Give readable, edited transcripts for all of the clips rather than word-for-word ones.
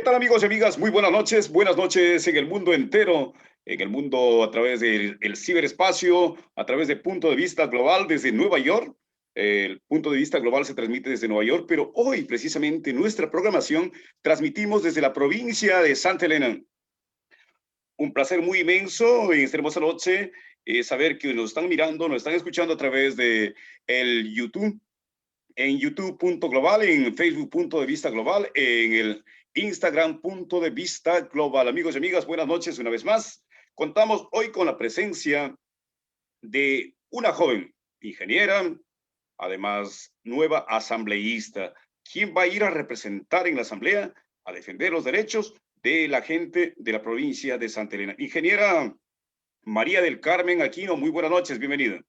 ¿Qué tal, amigos y amigas? Muy buenas noches en el mundo entero, en el mundo a través del ciberespacio, a través de Punto de Vista Global desde Nueva York. El Punto de Vista Global se transmite desde Nueva York, pero hoy precisamente nuestra programación transmitimos desde la provincia de Santa Elena. Un placer muy inmenso en esta hermosa noche saber que nos están mirando, nos están escuchando a través de el YouTube, en YouTube.global, en Facebook Punto de Vista Global, en el Instagram Punto de Vista Global. Amigos y amigas, buenas noches una vez más. Contamos hoy con la presencia de una joven ingeniera, además nueva asambleísta, quien va a ir a representar en la asamblea, a defender los derechos de la gente de la provincia de Santa Elena. Ingeniera María del Carmen Aquino, muy buenas noches, bienvenida.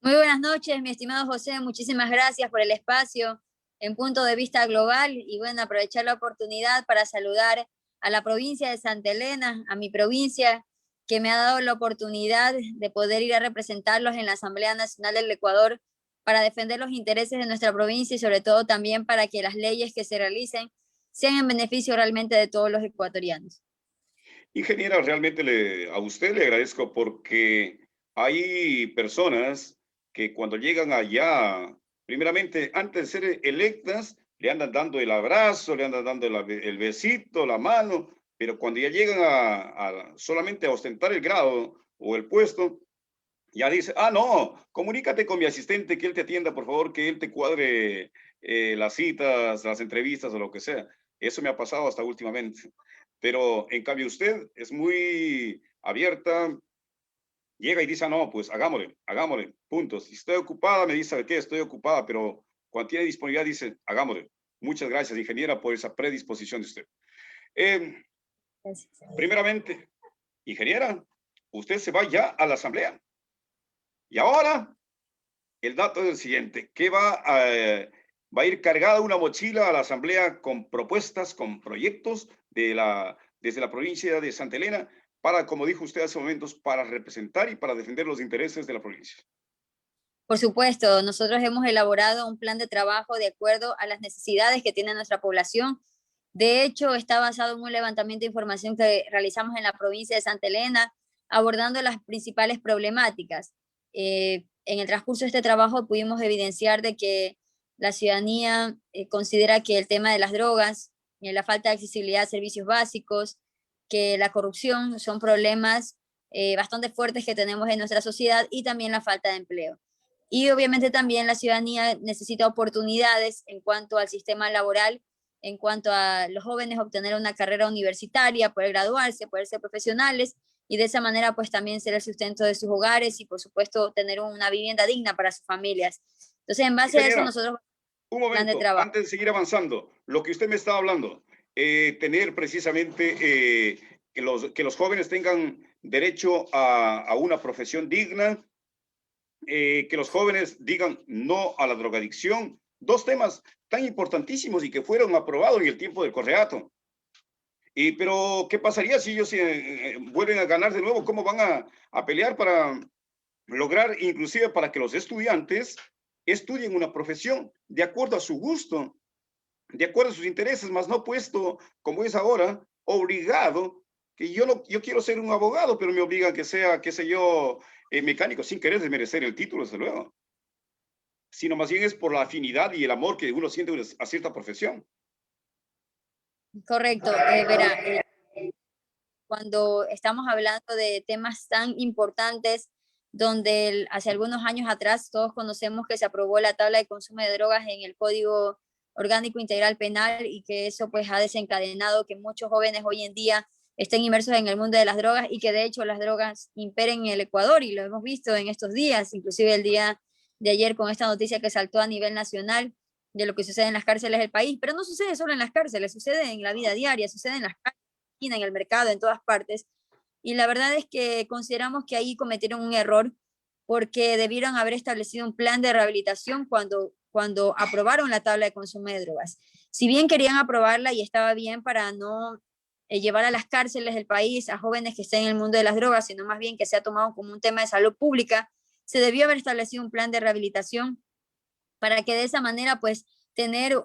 Muy buenas noches, mi estimado José. Muchísimas gracias por el espacio en Punto de Vista Global y bueno, aprovechar la oportunidad para saludar a la provincia de Santa Elena, a mi provincia, que me ha dado la oportunidad de poder ir a representarlos en la Asamblea Nacional del Ecuador para defender los intereses de nuestra provincia y sobre todo también para que las leyes que se realicen sean en beneficio realmente de todos los ecuatorianos. Ingeniera, realmente a usted le agradezco porque hay personas que cuando llegan allá, primeramente, antes de ser electas, le andan dando el abrazo, le andan dando el besito, la mano, pero cuando ya llegan solamente a ostentar el grado o el puesto, ya dice, ah, no, comunícate con mi asistente, que él te atienda, por favor, que él te cuadre las citas, las entrevistas o lo que sea. Eso me ha pasado hasta últimamente. Pero en cambio usted es muy abierta, llega y dice, ah, no, pues hagámosle, punto. Si estoy ocupada, me dice, ¿sabe qué? Estoy ocupada, pero cuando tiene disponibilidad dice, hagámosle. Muchas gracias, ingeniera, por esa predisposición de usted. Eh, Gracias. Primeramente, ingeniera, usted se va ya a la asamblea. Y ahora, el dato es el siguiente, que va a ir cargada una mochila a la asamblea con propuestas, con proyectos desde la provincia de Santa Elena para, como dijo usted hace momentos, para representar y para defender los intereses de la provincia. Por supuesto, nosotros hemos elaborado un plan de trabajo de acuerdo a las necesidades que tiene nuestra población. De hecho, está basado en un levantamiento de información que realizamos en la provincia de Santa Elena, abordando las principales problemáticas. En el transcurso de este trabajo pudimos evidenciar de que la ciudadanía considera que el tema de las drogas, la falta de accesibilidad a servicios básicos, que la corrupción son problemas bastante fuertes que tenemos en nuestra sociedad y también la falta de empleo. Y obviamente también la ciudadanía necesita oportunidades en cuanto al sistema laboral, en cuanto a los jóvenes obtener una carrera universitaria, poder graduarse, poder ser profesionales y de esa manera pues también ser el sustento de sus hogares y por supuesto tener una vivienda digna para sus familias. Entonces en base a eso Ingeniera, nosotros un plan de momento, trabajo. antes de seguir avanzando, lo que usted me estaba hablando, tener precisamente que los jóvenes tengan derecho a una profesión digna, que los jóvenes digan no a la drogadicción, dos temas tan importantísimos y que fueron aprobados en el tiempo del Correato. Pero, ¿qué pasaría si ellos vuelven a ganar de nuevo? ¿Cómo van a pelear para lograr, inclusive para que los estudiantes estudien una profesión de acuerdo a su gusto, de acuerdo a sus intereses, más no puesto, como es ahora, obligado, que yo quiero ser un abogado, pero me obligan que sea, qué sé yo, mecánico, sin querer desmerecer el título, desde luego, sino más bien es por la afinidad y el amor que uno siente a cierta profesión. Correcto, verá, cuando estamos hablando de temas tan importantes, donde hace algunos años atrás todos conocemos que se aprobó la tabla de consumo de drogas en el Código Orgánico Integral Penal y que eso pues ha desencadenado que muchos jóvenes hoy en día estén inmersos en el mundo de las drogas y que de hecho las drogas imperen en el Ecuador y lo hemos visto en estos días, inclusive el día de ayer con esta noticia que saltó a nivel nacional de lo que sucede en las cárceles del país, pero no sucede solo en las cárceles, sucede en la vida diaria, sucede en las calles, en el mercado, en todas partes. Y la verdad es que consideramos que ahí cometieron un error porque debieron haber establecido un plan de rehabilitación cuando aprobaron la tabla de consumo de drogas. Si bien querían aprobarla y estaba bien para no llevar a las cárceles del país a jóvenes que estén en el mundo de las drogas, sino más bien que sea tomado como un tema de salud pública, se debió haber establecido un plan de rehabilitación para que de esa manera pues tener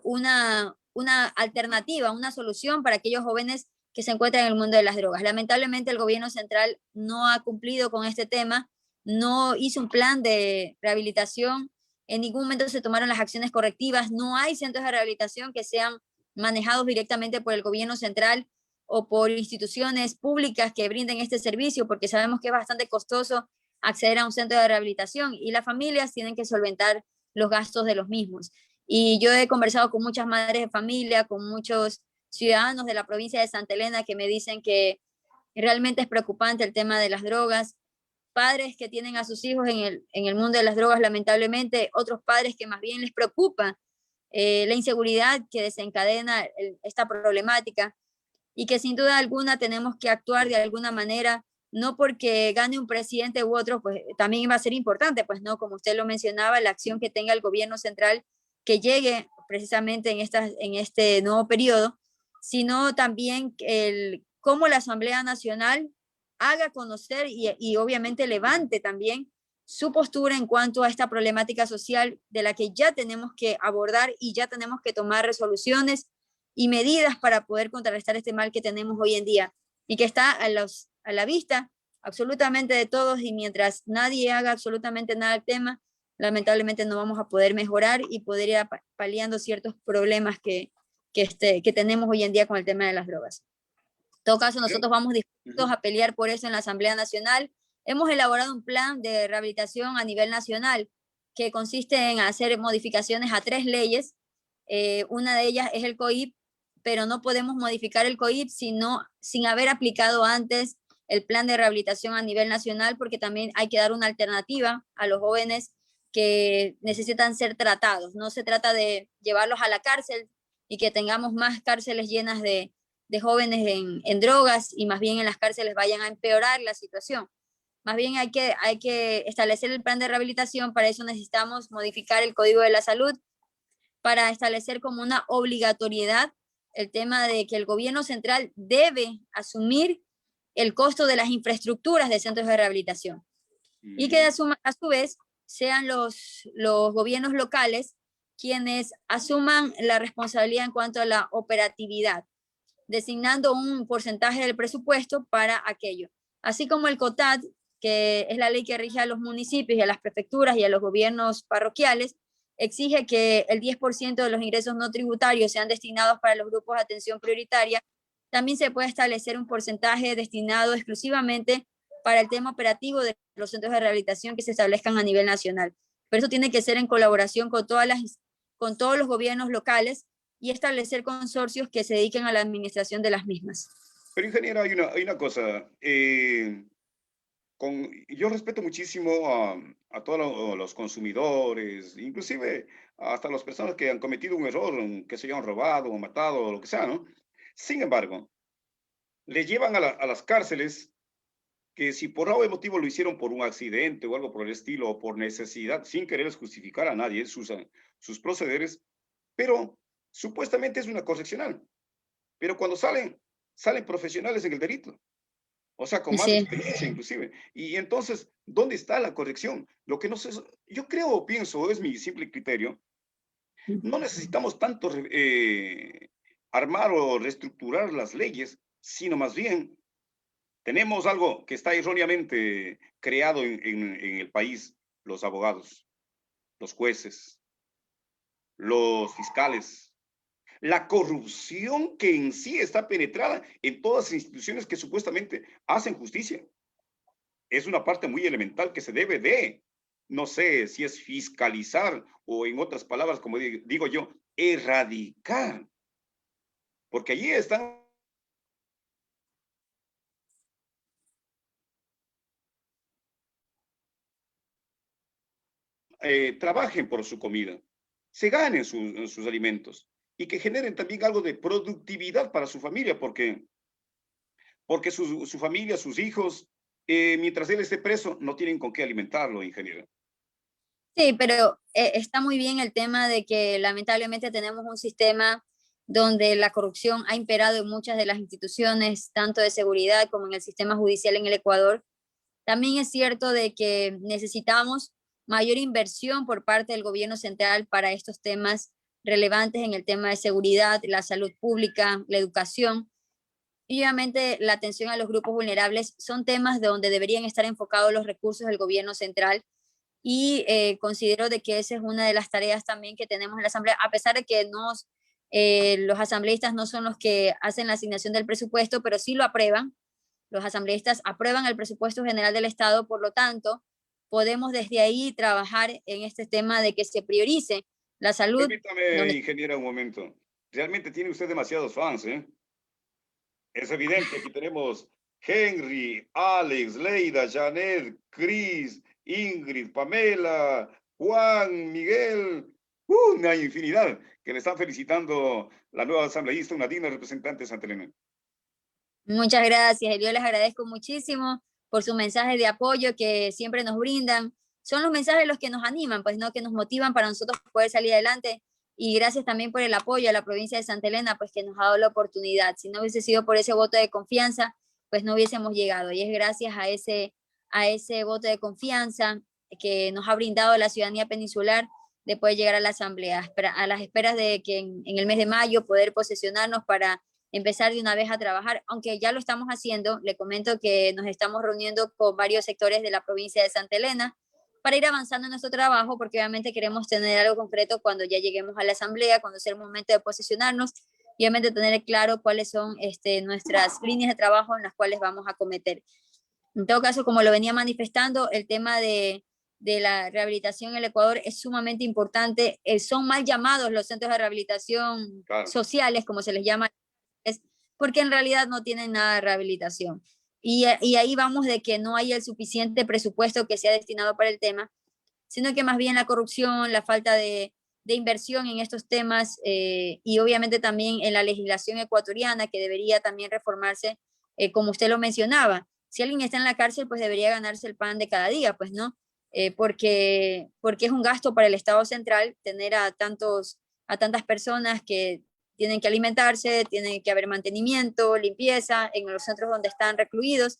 una alternativa, una solución para aquellos jóvenes que se encuentran en el mundo de las drogas. Lamentablemente el gobierno central no ha cumplido con este tema, no hizo un plan de rehabilitación, en ningún momento se tomaron las acciones correctivas, no hay centros de rehabilitación que sean manejados directamente por el gobierno central o por instituciones públicas que brinden este servicio, porque sabemos que es bastante costoso acceder a un centro de rehabilitación y las familias tienen que solventar los gastos de los mismos. Y yo he conversado con muchas madres de familia, con muchos ciudadanos de la provincia de Santa Elena que me dicen que realmente es preocupante el tema de las drogas, padres que tienen a sus hijos en el mundo de las drogas, lamentablemente, otros padres que más bien les preocupa la inseguridad que desencadena esta problemática y que sin duda alguna tenemos que actuar de alguna manera, no porque gane un presidente u otro, pues también va a ser importante, pues no, como usted lo mencionaba, la acción que tenga el gobierno central que llegue precisamente en este nuevo periodo, sino también cómo la Asamblea Nacional haga conocer y obviamente levante también su postura en cuanto a esta problemática social de la que ya tenemos que abordar y ya tenemos que tomar resoluciones y medidas para poder contrarrestar este mal que tenemos hoy en día y que está a la vista absolutamente de todos, y mientras nadie haga absolutamente nada al tema, lamentablemente no vamos a poder mejorar y poder ir paliando ciertos problemas que tenemos hoy en día con el tema de las drogas. En todo caso, nosotros vamos dispuestos a pelear por eso en la Asamblea Nacional. Hemos elaborado un plan de rehabilitación a nivel nacional que consiste en hacer modificaciones a 3 leyes. Una de ellas es el COIP, pero no podemos modificar el COIP sin haber aplicado antes el plan de rehabilitación a nivel nacional, porque también hay que dar una alternativa a los jóvenes que necesitan ser tratados. No se trata de llevarlos a la cárcel y que tengamos más cárceles llenas de jóvenes en drogas y más bien en las cárceles vayan a empeorar la situación. Más bien hay que establecer el plan de rehabilitación. Para eso necesitamos modificar el Código de la Salud para establecer como una obligatoriedad el tema de que el gobierno central debe asumir el costo de las infraestructuras de centros de rehabilitación y que a su vez sean los gobiernos locales quienes asuman la responsabilidad en cuanto a la operatividad, designando un porcentaje del presupuesto para aquello. Así como el COTAD, que es la ley que rige a los municipios y a las prefecturas y a los gobiernos parroquiales, exige que el 10% de los ingresos no tributarios sean destinados para los grupos de atención prioritaria. También se puede establecer un porcentaje destinado exclusivamente para el tema operativo de los centros de rehabilitación que se establezcan a nivel nacional. Pero eso tiene que ser en colaboración con todos los gobiernos locales y establecer consorcios que se dediquen a la administración de las mismas. Pero ingeniera, hay una cosa. Yo respeto muchísimo a todos los consumidores, inclusive hasta las personas que han cometido un error, que se hayan robado o matado o lo que sea, ¿no? Sin embargo, le llevan a las cárceles que si por algún motivo lo hicieron por un accidente o algo por el estilo, o por necesidad, sin querer justificar a nadie sus procederes, pero supuestamente es una correccional. Pero cuando salen profesionales en el delito. O sea, con más experiencia inclusive. Y entonces, ¿dónde está la corrección? Lo que no sé, yo creo, pienso, es mi simple criterio, no necesitamos tanto armar o reestructurar las leyes, sino más bien tenemos algo que está erróneamente creado en el país: los abogados, los jueces, los fiscales, la corrupción que en sí está penetrada en todas las instituciones que supuestamente hacen justicia. Es una parte muy elemental que se debe de, no sé si es fiscalizar o, en otras palabras, como digo yo, erradicar. Porque allí están trabajen por su comida, se ganen sus alimentos y que generen también algo de productividad para su familia, porque su familia, sus hijos, mientras él esté preso, no tienen con qué alimentarlo, ingeniero. Sí, pero está muy bien el tema de que lamentablemente tenemos un sistema donde la corrupción ha imperado en muchas de las instituciones, tanto de seguridad como en el sistema judicial en el Ecuador. También es cierto de que necesitamos mayor inversión por parte del gobierno central para estos temas relevantes en el tema de seguridad, la salud pública, la educación. Y obviamente la atención a los grupos vulnerables son temas de donde deberían estar enfocados los recursos del gobierno central. Y considero de que esa es una de las tareas también que tenemos en la Asamblea, a pesar de que los asambleístas no son los que hacen la asignación del presupuesto, pero sí lo aprueban. Los asambleístas aprueban el presupuesto general del Estado, por lo tanto, podemos desde ahí trabajar en este tema de que se priorice la salud. Permítame, ingeniera, un momento. Realmente tiene usted demasiados fans, ¿eh? Es evidente, aquí tenemos Henry, Alex, Leida, Janet, Chris, Ingrid, Pamela, Juan, Miguel, una infinidad que le están felicitando la nueva asambleísta, una digna representante de Santa Elena. Muchas gracias, yo les agradezco muchísimo por sus mensajes de apoyo que siempre nos brindan. Son los mensajes los que nos animan, pues no, que nos motivan para nosotros poder salir adelante. Y gracias también por el apoyo a la provincia de Santa Elena, pues que nos ha dado la oportunidad. Si no hubiese sido por ese voto de confianza, pues no hubiésemos llegado. Y es gracias a ese voto de confianza que nos ha brindado la ciudadanía peninsular de poder llegar a la asamblea, a las esperas de que en el mes de mayo poder posesionarnos para empezar de una vez a trabajar, aunque ya lo estamos haciendo. Le comento que nos estamos reuniendo con varios sectores de la provincia de Santa Elena para ir avanzando en nuestro trabajo, porque obviamente queremos tener algo concreto cuando ya lleguemos a la asamblea, cuando sea el momento de posicionarnos, y obviamente tener claro cuáles son nuestras líneas de trabajo en las cuales vamos a cometer. En todo caso, como lo venía manifestando, el tema de la rehabilitación en el Ecuador es sumamente importante. Son mal llamados los centros de rehabilitación sociales, como se les llama, porque en realidad no tienen nada de rehabilitación. Y ahí vamos de que no hay el suficiente presupuesto que sea destinado para el tema, sino que más bien la corrupción, la falta de inversión en estos temas y obviamente también en la legislación ecuatoriana que debería también reformarse, como usted lo mencionaba. Si alguien está en la cárcel, pues debería ganarse el pan de cada día, pues no, porque es un gasto para el Estado central tener a tantas personas que tienen que alimentarse, tiene que haber mantenimiento, limpieza en los centros donde están recluidos.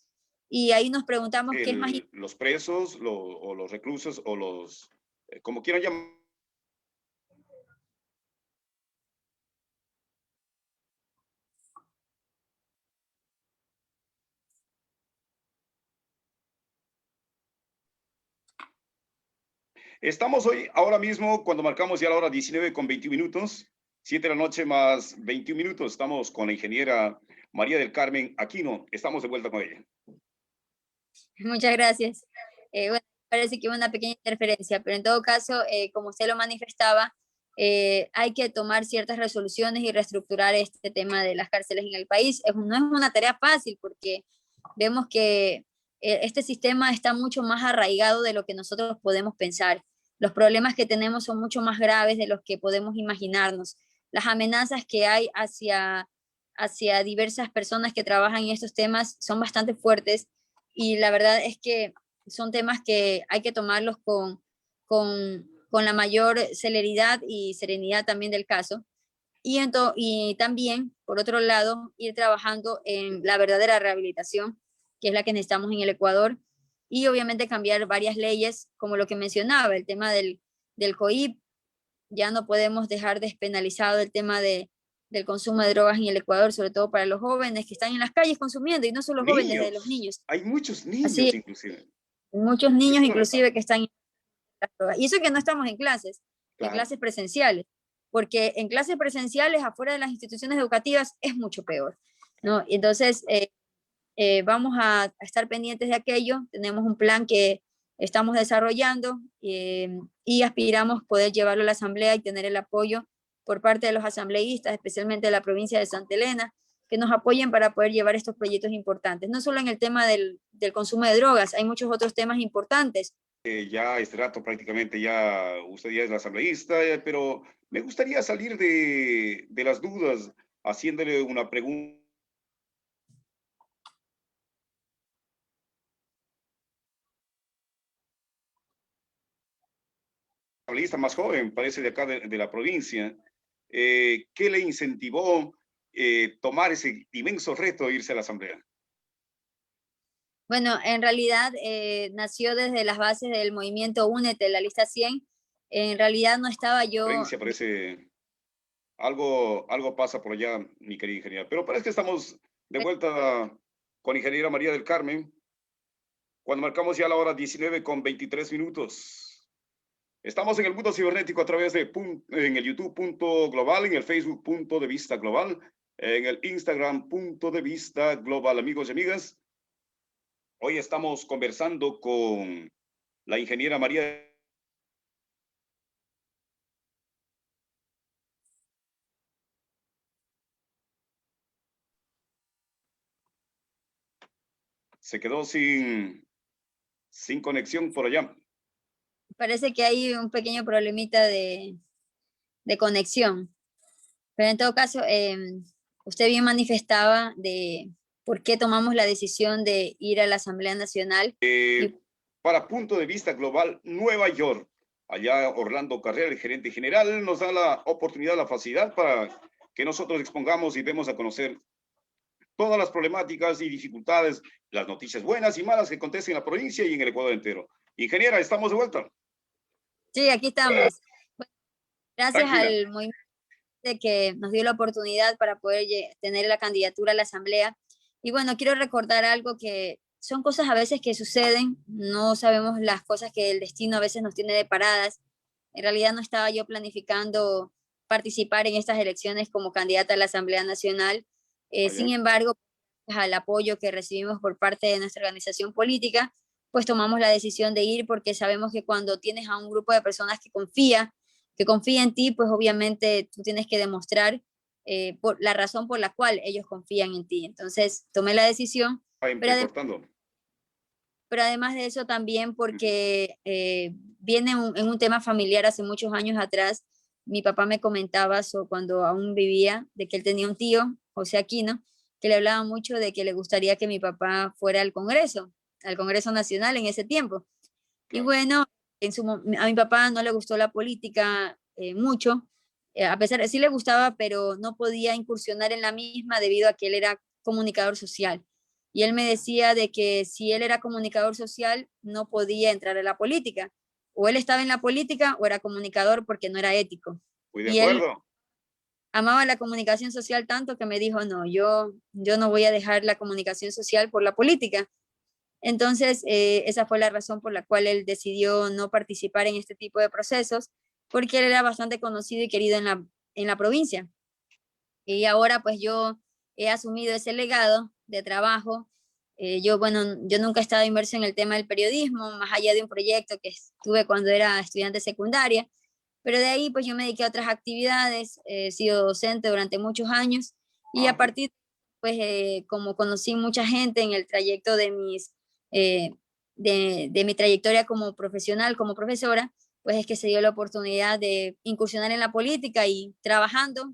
Y ahí nos preguntamos qué es más importante. Los presos o los reclusos o los, como quieran llamar. Estamos hoy, ahora mismo, cuando marcamos ya la hora 19:21, 7 de la noche más 21 minutos. Estamos con la ingeniera María del Carmen Aquino. Estamos de vuelta con ella. Muchas gracias. Bueno, parece que hubo una pequeña interferencia, pero en todo caso, como usted lo manifestaba, hay que tomar ciertas resoluciones y reestructurar este tema de las cárceles en el país. No es una tarea fácil porque vemos que este sistema está mucho más arraigado de lo que nosotros podemos pensar. Los problemas que tenemos son mucho más graves de los que podemos imaginarnos. Las amenazas que hay hacia diversas personas que trabajan en estos temas son bastante fuertes y la verdad es que son temas que hay que tomarlos con la mayor celeridad y serenidad también del caso. Y también, por otro lado, ir trabajando en la verdadera rehabilitación, que es la que necesitamos en el Ecuador, y obviamente cambiar varias leyes, como lo que mencionaba, el tema del COIP. Ya no podemos dejar despenalizado el tema del consumo de drogas en el Ecuador, sobre todo para los jóvenes que están en las calles consumiendo, y no solo los jóvenes, de los niños. Hay muchos niños, así, inclusive. Muchos niños inclusive que están en las drogas. Y eso que no estamos en clases, en clases presenciales, porque en clases presenciales afuera de las instituciones educativas es mucho peor, ¿no? Y entonces vamos a estar pendientes de aquello. Tenemos un plan que estamos desarrollando y aspiramos poder llevarlo a la asamblea y tener el apoyo por parte de los asambleístas, especialmente de la provincia de Santa Elena, que nos apoyen para poder llevar estos proyectos importantes. No solo en el tema del consumo de drogas, hay muchos otros temas importantes. Ya este rato prácticamente ya usted ya es la asambleísta, pero me gustaría salir de las dudas haciéndole una pregunta. Asambleísta más joven, parece de acá de la provincia. ¿Qué le incentivó tomar ese inmenso reto de irse a la asamblea? Bueno, en realidad nació desde las bases del movimiento Únete, la lista 100. En realidad no estaba yo... Parece algo pasa por allá, mi querida ingeniera. Pero parece que estamos de vuelta con ingeniera María del Carmen, cuando marcamos ya la hora 19:23. Estamos en el mundo cibernético a través de en el YouTube punto global, en el Facebook punto de vista global, en el Instagram punto de vista global, amigos y amigas. Hoy estamos conversando con la ingeniera María. Se quedó sin conexión por allá. Parece que hay un pequeño problemita de conexión, pero en todo caso, usted bien manifestaba de por qué tomamos la decisión de ir a la Asamblea Nacional. Para Punto de Vista Global, Nueva York. Allá Orlando Carrera, el gerente general, nos da la oportunidad, la facilidad para que nosotros expongamos y demos a conocer todas las problemáticas y dificultades, las noticias buenas y malas que acontecen en la provincia y en el Ecuador entero. Ingeniera, estamos de vuelta. Sí, aquí estamos. Gracias Tranquila. al movimiento que nos dio la oportunidad para poder tener la candidatura a la Asamblea. Y bueno, quiero recordar algo que son cosas a veces que suceden, no sabemos las cosas que el destino a veces nos tiene deparadas. En realidad no estaba yo planificando participar en estas elecciones como candidata a la Asamblea Nacional. Sin embargo, al apoyo que recibimos por parte de nuestra organización política, pues tomamos la decisión de ir porque sabemos que cuando tienes a un grupo de personas que confía en ti, pues obviamente tú tienes que demostrar por la razón por la cual ellos confían en ti. Entonces tomé la decisión, pero además de eso también porque viene en un tema familiar hace muchos años atrás. Mi papá me comentaba cuando aún vivía de que él tenía un tío, José Aquino, que le hablaba mucho de que le gustaría que mi papá fuera al Congreso Nacional en ese tiempo. Y bueno, a mi papá no le gustó la política mucho, a pesar de sí le gustaba, pero no podía incursionar en la misma debido a que él era comunicador social. Y él me decía de que si él era comunicador social, no podía entrar a la política. O él estaba en la política o era comunicador porque no era ético. Muy de y acuerdo. Él amaba la comunicación social tanto que me dijo, no, yo no voy a dejar la comunicación social por la política. Entonces, esa fue la razón por la cual él decidió no participar en este tipo de procesos, porque él era bastante conocido y querido en la provincia. Y ahora pues yo he asumido ese legado de trabajo. Bueno, yo nunca he estado inmerso en el tema del periodismo, más allá de un proyecto que estuve cuando era estudiante secundaria, pero de ahí pues yo me dediqué a otras actividades, he sido docente durante muchos años y a partir pues como conocí mucha gente en el trayecto de mi trayectoria como profesional, como profesora, pues es que se dio la oportunidad de incursionar en la política y trabajando,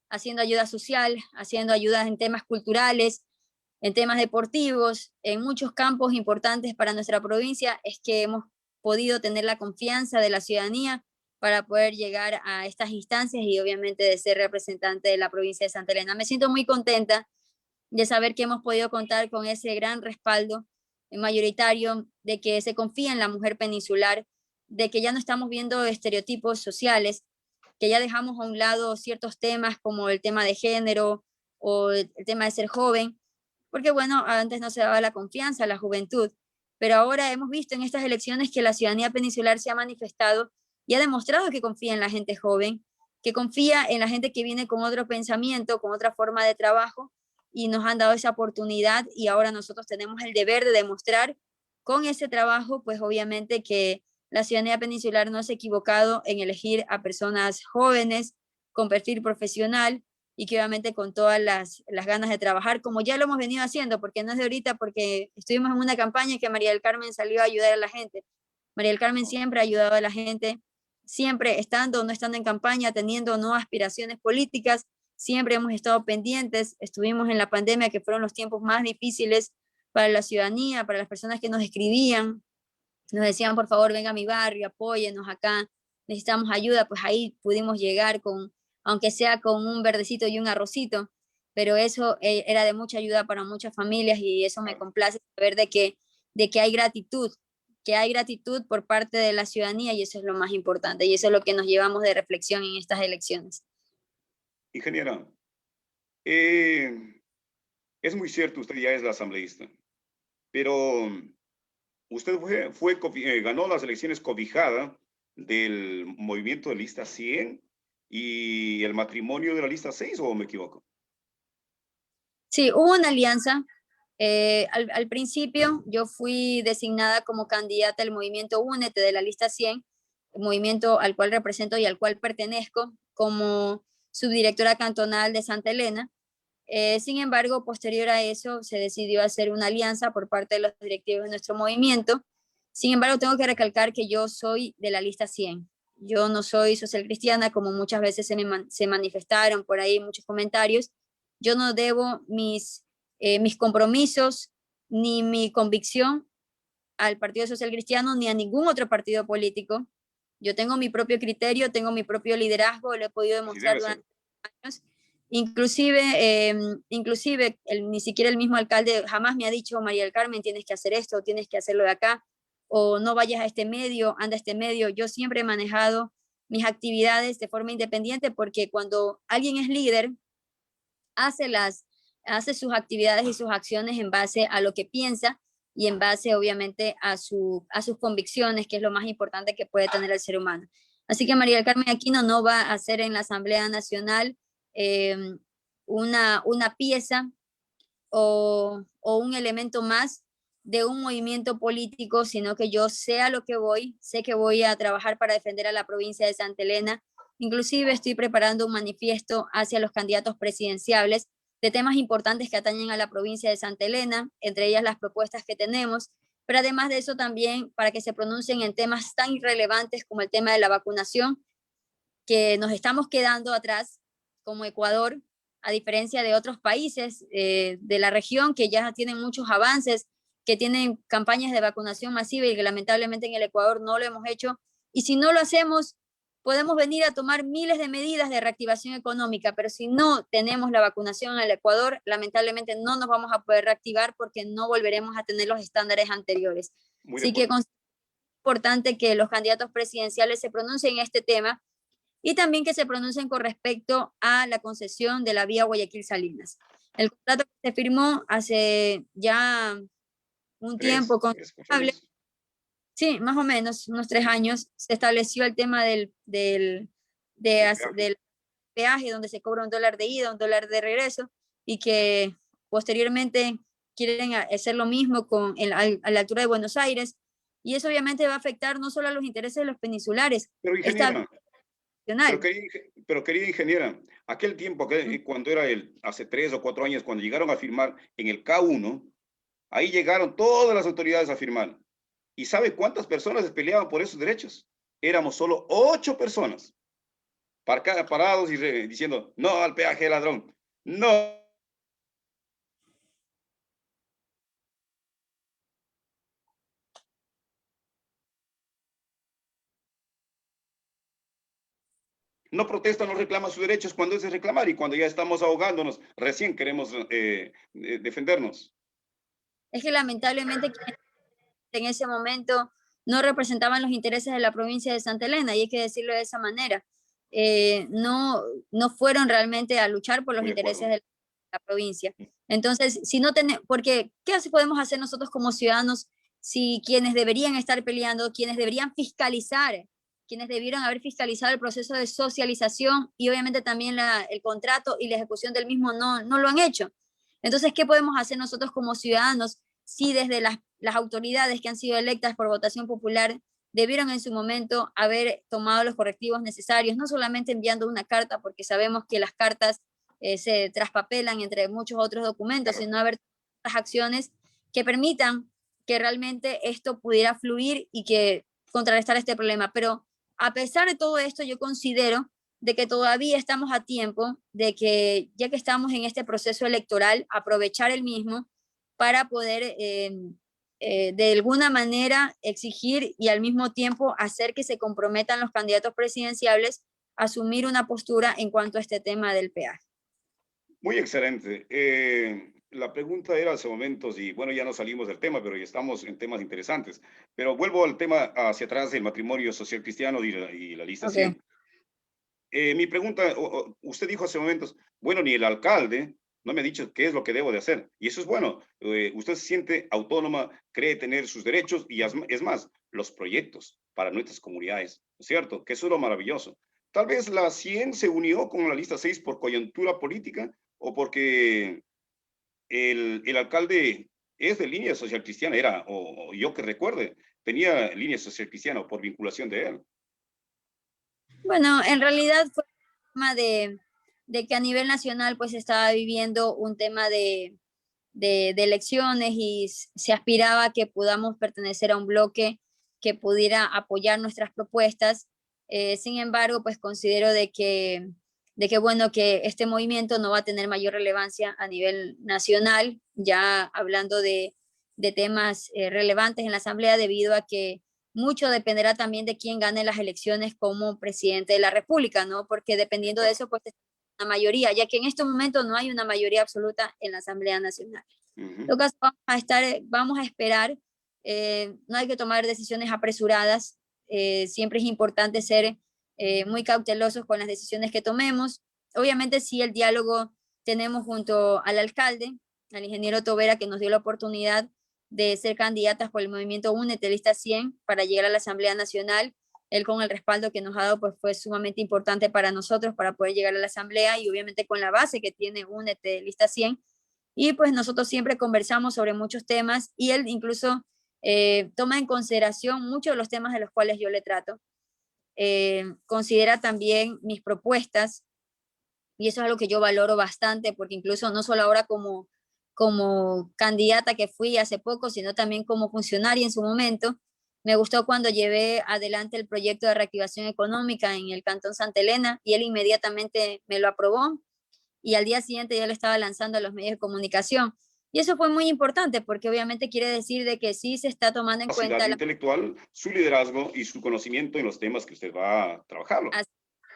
haciendo ayuda social, haciendo ayudas en temas culturales, en temas deportivos, en muchos campos importantes para nuestra provincia, es que hemos podido tener la confianza de la ciudadanía para poder llegar a estas instancias y obviamente de ser representante de la provincia de Santa Elena. Me siento muy contenta de saber que hemos podido contar con ese gran respaldo mayoritario, de que se confía en la mujer peninsular, de que ya no estamos viendo estereotipos sociales, que ya dejamos a un lado ciertos temas como el tema de género o el tema de ser joven, porque bueno, antes no se daba la confianza a la juventud, pero ahora hemos visto en estas elecciones que la ciudadanía peninsular se ha manifestado y ha demostrado que confía en la gente joven, que confía en la gente que viene con otro pensamiento, con otra forma de trabajo, y nos han dado esa oportunidad y ahora nosotros tenemos el deber de demostrar con ese trabajo, pues obviamente que la ciudadanía peninsular no se ha equivocado en elegir a personas jóvenes con perfil profesional y que obviamente con todas las ganas de trabajar, como ya lo hemos venido haciendo, porque no es de ahorita, porque estuvimos en una campaña que María del Carmen salió a ayudar a la gente. María del Carmen siempre ha ayudado a la gente, siempre estando o no estando en campaña, teniendo no aspiraciones políticas, siempre hemos estado pendientes, estuvimos en la pandemia, que fueron los tiempos más difíciles para la ciudadanía, para las personas que nos escribían, nos decían, por favor, venga a mi barrio, apóyenos acá, necesitamos ayuda, pues ahí pudimos llegar con, aunque sea con un verdecito y un arrocito, pero eso era de mucha ayuda para muchas familias y eso me complace saber de que hay gratitud por parte de la ciudadanía y eso es lo más importante y eso es lo que nos llevamos de reflexión en estas elecciones. Ingeniera, es muy cierto, usted ya es la asambleísta, pero usted ganó las elecciones cobijada del movimiento de lista 100 y el matrimonio de la lista 6, ¿o me equivoco? Sí, hubo una alianza. Al principio yo fui designada como candidata del movimiento Únete de la lista 100, movimiento al cual represento y al cual pertenezco como subdirectora cantonal de Santa Elena. Sin embargo, posterior a eso, se decidió hacer una alianza por parte de los directivos de nuestro movimiento. Sin embargo, tengo que recalcar que yo soy de la lista 100. Yo no soy social cristiana, como muchas veces se manifestaron por ahí muchos comentarios. Yo no debo mis compromisos ni mi convicción al Partido Social Cristiano ni a ningún otro partido político. Yo tengo mi propio criterio, tengo mi propio liderazgo, lo he podido Así demostrar debe ser. durante años. Inclusive ni siquiera el mismo alcalde jamás me ha dicho, María del Carmen, tienes que hacer esto, tienes que hacerlo de acá, o no vayas a este medio, anda a este medio. Yo siempre he manejado mis actividades de forma independiente porque cuando alguien es líder, hace, hace sus actividades y sus acciones en base a lo que piensa y en base obviamente a sus convicciones, que es lo más importante que puede tener el ser humano. Así que María del Carmen Aquino no va a ser en la Asamblea Nacional eh, una pieza o un elemento más de un movimiento político, sino que yo sé a lo que voy, sé que voy a trabajar para defender a la provincia de Santa Elena. Inclusive estoy preparando un manifiesto hacia los candidatos presidenciables de temas importantes que atañen a la provincia de Santa Elena, entre ellas las propuestas que tenemos, pero además de eso también para que se pronuncien en temas tan irrelevantes como el tema de la vacunación, que nos estamos quedando atrás como Ecuador, a diferencia de otros países de la región que ya tienen muchos avances, que tienen campañas de vacunación masiva y que lamentablemente en el Ecuador no lo hemos hecho. Y si no lo hacemos, podemos venir a tomar miles de medidas de reactivación económica, pero si no tenemos la vacunación en el Ecuador, lamentablemente no nos vamos a poder reactivar porque no volveremos a tener los estándares anteriores. Muy de Así que acuerdo. es importante que los candidatos presidenciales se pronuncien en este tema y también que se pronuncien con respecto a la concesión de la vía Guayaquil-Salinas. El contrato que se firmó hace ya un tiempo Tres, cuatro considerable, años. sí, más o menos, unos 3 años, se estableció el tema El peaje. del peaje, donde se cobra $1 de ida, $1 de regreso, y que posteriormente quieren hacer lo mismo a la altura de Buenos Aires, y eso obviamente va a afectar no solo a los intereses de los peninsulares, Pero esta ingeniera, nacional. pero querida ingeniera, aquel tiempo, cuando era hace 3 o 4 años, cuando llegaron a firmar en el K1, ahí llegaron todas las autoridades a firmar. ¿Y sabe cuántas personas se peleaban por esos derechos? Éramos solo 8 personas, parados y diciendo, no al peaje ladrón, no. No protestan, no reclaman sus derechos cuando es de reclamar y cuando ya estamos ahogándonos, recién queremos defendernos. Es que lamentablemente en ese momento no representaban los intereses de la provincia de Santa Elena, y hay que decirlo de esa manera. No fueron realmente a luchar por los Muy de intereses acuerdo. de la provincia. Entonces, si no tenemos, porque ¿qué podemos hacer nosotros como ciudadanos si quienes deberían estar peleando, quienes deberían fiscalizar, quienes debieron haber fiscalizado el proceso de socialización y obviamente también el contrato y la ejecución del mismo no lo han hecho? Entonces, ¿qué podemos hacer nosotros como ciudadanos si desde las autoridades que han sido electas por votación popular debieron en su momento haber tomado los correctivos necesarios, no solamente enviando una carta, porque sabemos que las cartas se traspapelan entre muchos otros documentos, Claro. sino haber las acciones que permitan que realmente esto pudiera fluir y que contrarrestar este problema? Pero a pesar de todo esto, yo considero de que todavía estamos a tiempo de que, ya que estamos en este proceso electoral, aprovechar el mismo para poder de alguna manera exigir y al mismo tiempo hacer que se comprometan los candidatos presidenciables a asumir una postura en cuanto a este tema del peaje. Muy excelente. La pregunta era hace momentos, y bueno, ya no salimos del tema, pero ya estamos en temas interesantes. Pero vuelvo al tema hacia atrás del matrimonio social cristiano y la lista Okay. 100. mi pregunta, usted dijo hace momentos, bueno, ni el alcalde no me ha dicho qué es lo que debo de hacer. Y eso es bueno. Usted se siente autónoma, cree tener sus derechos y es más, los proyectos para nuestras comunidades, ¿no es cierto? Que eso es lo maravilloso. Tal vez la 100 se unió con la lista 6 por coyuntura política o porque el alcalde es de línea social cristiana, era, o yo que recuerde, tenía línea social cristiana o por vinculación de él. Bueno, en realidad fue un tema de que a nivel nacional pues estaba viviendo un tema de elecciones y se aspiraba a que podamos pertenecer a un bloque que pudiera apoyar nuestras propuestas. Sin embargo, pues considero de que, bueno, que este movimiento no va a tener mayor relevancia a nivel nacional, ya hablando de temas relevantes en la Asamblea, debido a que mucho dependerá también de quién gane las elecciones como presidente de la República, ¿no? Porque dependiendo de eso, pues la mayoría, ya que en este momento no hay una mayoría absoluta en la Asamblea Nacional. En Ujú. todo caso, vamos a esperar, no hay que tomar decisiones apresuradas, siempre es importante ser muy cautelosos con las decisiones que tomemos. Obviamente, sí, el diálogo tenemos junto al alcalde, al ingeniero Tobera, que nos dio la oportunidad de ser candidatas por el movimiento UNET Lista 100 para llegar a la Asamblea Nacional. Él con el respaldo que nos ha dado pues fue sumamente importante para nosotros para poder llegar a la Asamblea y obviamente con la base que tiene UNET Lista 100. Y pues nosotros siempre conversamos sobre muchos temas y él incluso toma en consideración muchos de los temas de los cuales yo le trato. Considera también mis propuestas y eso es algo que yo valoro bastante porque incluso no solo ahora como candidata que fui hace poco, sino también como funcionaria en su momento. Me gustó cuando llevé adelante el proyecto de reactivación económica en el Cantón Santa Elena y él inmediatamente me lo aprobó y al día siguiente ya lo estaba lanzando a los medios de comunicación. Y eso fue muy importante porque obviamente quiere decir de que sí se está tomando en Capacidad cuenta intelectual, su liderazgo y su conocimiento en los temas que usted va a trabajarlo.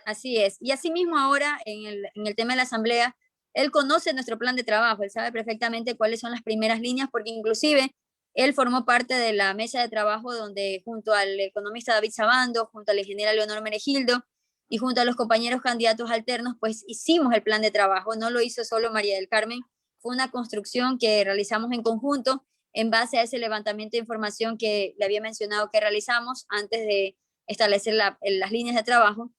Así es. Y asimismo ahora en el tema de la asamblea, él conoce nuestro plan de trabajo, él sabe perfectamente cuáles son las primeras líneas, porque inclusive él formó parte de la mesa de trabajo donde junto al economista David Sabando, junto a la ingeniera Leonor Menegildo y junto a los compañeros candidatos alternos, pues hicimos el plan de trabajo. No lo hizo solo María del Carmen, fue una construcción que realizamos en conjunto en base a ese levantamiento de información que le había mencionado que realizamos antes de establecer las líneas de trabajo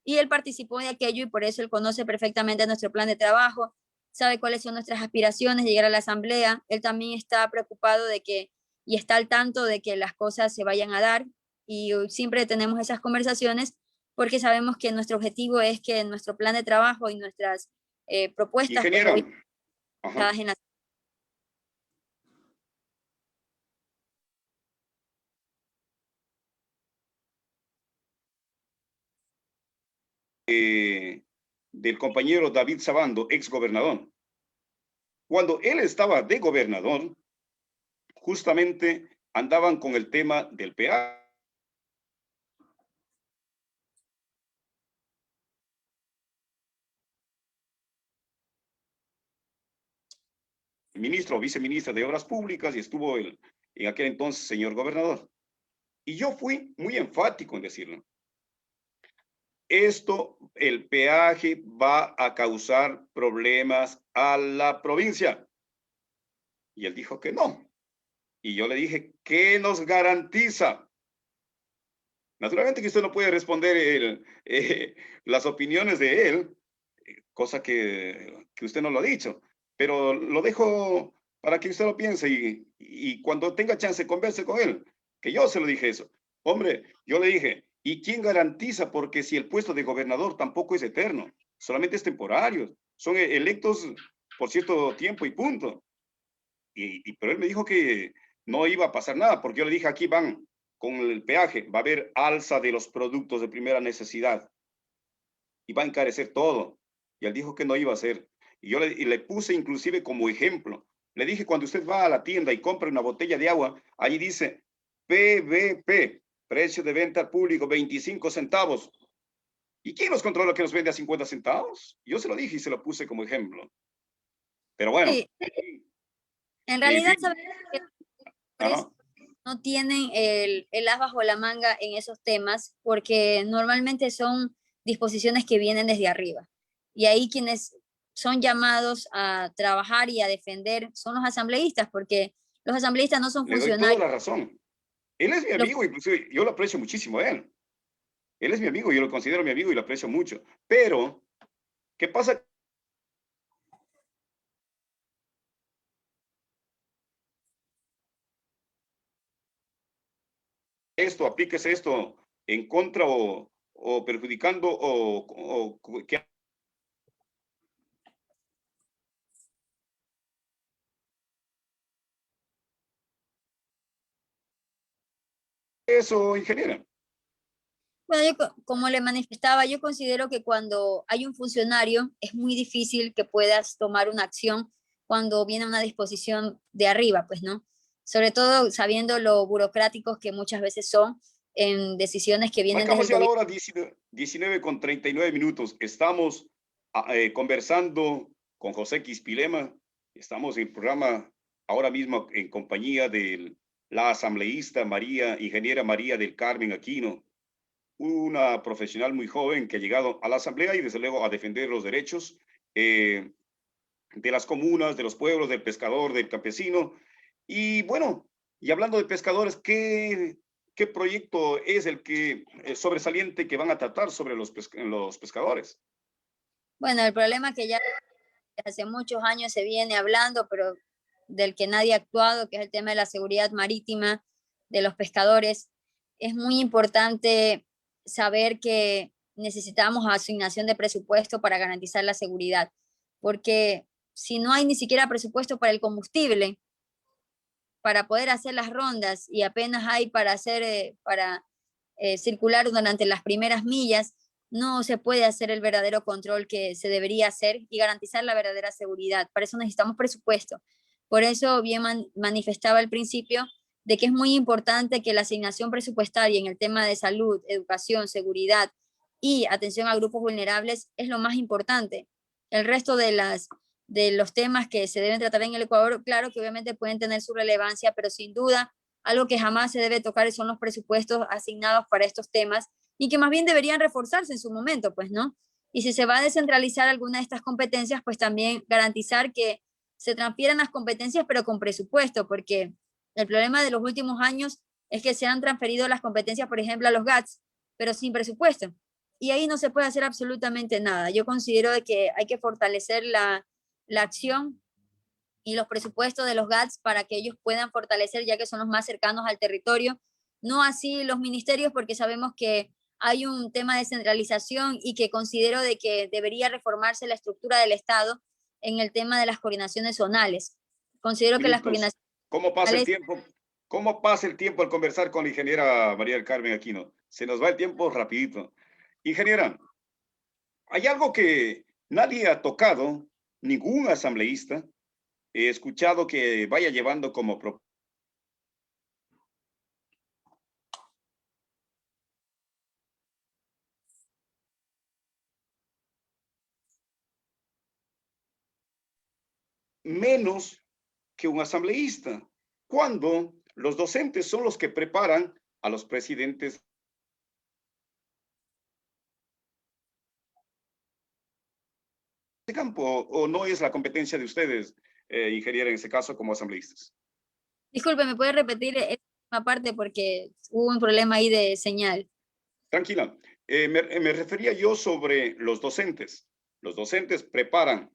y él participó de aquello y por eso él conoce perfectamente nuestro plan de trabajo, sabe cuáles son nuestras aspiraciones, llegar a la asamblea. Él también está preocupado de que y está al tanto de que las cosas se vayan a dar y siempre tenemos esas conversaciones porque sabemos que nuestro objetivo es que nuestro plan de trabajo y nuestras propuestas pues Ingeniera, ajá, orientadas en la del compañero David Sabando, ex gobernador. Cuando él estaba de gobernador, justamente andaban con el tema del peaje. Ministro o viceministra de Obras Públicas y estuvo en aquel entonces señor gobernador. Y yo fui muy enfático en decirlo. Esto, el peaje va a causar problemas a la provincia. Y él dijo que no. Y yo le dije, ¿qué nos garantiza? Naturalmente que usted no puede responder las opiniones de él, cosa que usted no lo ha dicho, pero lo dejo para que usted lo piense y cuando tenga chance converse con él, que yo se lo dije eso. Hombre, yo le dije, ¿y quién garantiza? Porque si el puesto de gobernador tampoco es eterno, solamente es temporario, son electos por cierto tiempo y punto. Pero él me dijo que no iba a pasar nada, porque yo le dije, aquí van con el peaje, va a haber alza de los productos de primera necesidad y va a encarecer todo. Y él dijo que no iba a hacer. Y le puse inclusive como ejemplo. Le dije, cuando usted va a la tienda y compra una botella de agua, allí dice PVP, precio de venta al público, 25 centavos. ¿Y quién nos controla que nos vende a 50 centavos? Yo se lo dije y se lo puse como ejemplo. Pero bueno, Sí, en en realidad fin. sabemos que Ajá. no tienen el as bajo la manga en esos temas porque normalmente son disposiciones que vienen desde arriba. Y ahí quienes son llamados a trabajar y a defender son los asambleístas, porque los asambleístas no son Le doy toda funcionarios. la razón. Él es mi Los amigo, inclusive yo lo aprecio muchísimo a él. Él es mi amigo, yo lo considero mi amigo y lo aprecio mucho. Pero, ¿qué pasa? Esto, apliques esto en contra o perjudicando o que eso, ingeniera. Bueno, como le manifestaba, yo considero que cuando hay un funcionario es muy difícil que puedas tomar una acción cuando viene una disposición de arriba, pues, ¿no? Sobre todo sabiendo lo burocráticos que muchas veces son en decisiones que vienen desde Marcamos el ya la gobierno. hora 19 con 39 minutos. Estamos conversando con José Quispilema. Estamos en el programa ahora mismo en compañía de la asambleísta María, ingeniera María del Carmen Aquino, una profesional muy joven que ha llegado a la asamblea y desde luego a defender los derechos de las comunas, de los pueblos, del pescador, del campesino. Y bueno, y hablando de pescadores, ¿qué proyecto es el que sobresaliente que van a tratar sobre los pescadores? Bueno, el problema que ya hace muchos años se viene hablando, pero del que nadie ha actuado, que es el tema de la seguridad marítima de los pescadores. Es muy importante saber que necesitamos asignación de presupuesto para garantizar la seguridad, porque si no hay ni siquiera presupuesto para el combustible, para poder hacer las rondas y apenas hay para hacer, circular durante las primeras millas, no se puede hacer el verdadero control que se debería hacer y garantizar la verdadera seguridad. Para eso necesitamos presupuesto. Por eso bien manifestaba al principio de que es muy importante que la asignación presupuestaria en el tema de salud, educación, seguridad y atención a grupos vulnerables es lo más importante. El resto de los temas que se deben tratar en el Ecuador, claro que obviamente pueden tener su relevancia, pero sin duda algo que jamás se debe tocar son los presupuestos asignados para estos temas y que más bien deberían reforzarse en su momento, pues, ¿no? Y si se va a descentralizar alguna de estas competencias, pues también garantizar que se transfieran las competencias, pero con presupuesto, porque el problema de los últimos años es que se han transferido las competencias, por ejemplo, a los GATS, pero sin presupuesto. Y ahí no se puede hacer absolutamente nada. Yo considero que hay que fortalecer la acción y los presupuestos de los GATS para que ellos puedan fortalecer, ya que son los más cercanos al territorio. No así los ministerios, porque sabemos que hay un tema de centralización y que considero de que debería reformarse la estructura del Estado en el tema de las coordinaciones zonales. Considero que las Minutos. coordinaciones ¿Cómo pasa el zonales. tiempo? ¿Cómo pasa el tiempo al conversar con la ingeniera María del Carmen Aquino? Se nos va el tiempo rapidito. Ingeniera, hay algo que nadie ha tocado, ningún asambleísta. He escuchado que vaya llevando como menos que un asambleísta, cuando los docentes son los que preparan a los presidentes de campo, o no es la competencia de ustedes, ingeniera, en ese caso, como asambleístas. Disculpe, ¿me puede repetir esta parte porque hubo un problema ahí de señal? Tranquila, me refería yo sobre los docentes. Los docentes preparan,